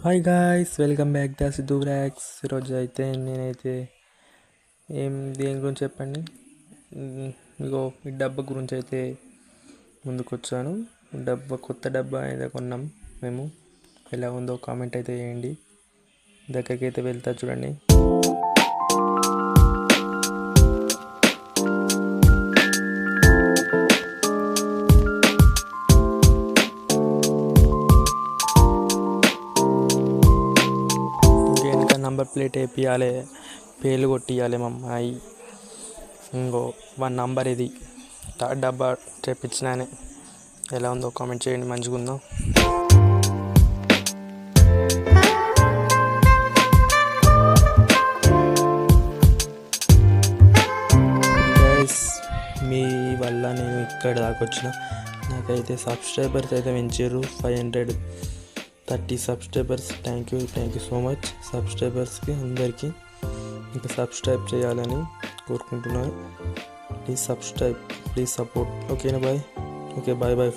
Hi guys, welcome back to Siddhu Bragg's. ఈరోజు అయితే నేనైతే దేని గురించి చెప్పండి. ఇగో ఈ డబ్బా గురించి అయితే ముందుకు వచ్చాను. కొత్త డబ్బా అయితే కొన్నాం మేము. ఎలా ఉందో కామెంట్ అయితే చేయండి. దగ్గరికి అయితే వెళ్తా చూడండి. నంబర్ ప్లేట్ వేపియాలి, పేర్లు కొట్టియాలి మా అమ్మాయి. ఇంకో 1 నంబర్ ఇది. డబ్బా తెప్పించినానే. ఎలా ఉందో కామెంట్ చేయండి. మంచిగా ఉందో. గైస్, మీ వల్ల నేను ఇక్కడ దాకా వచ్చిన. నాకైతే సబ్స్క్రైబర్స్ అయితే పెంచారు. 530 subscribers. Thank you so much సబ్స్క్రైబర్స్కి అందరికీ. ఇంకా సబ్స్క్రైబ్ చేయాలని కోరుకుంటున్నాను. Please subscribe, please support. ఓకేనా బాయ్. Okay, bye bye.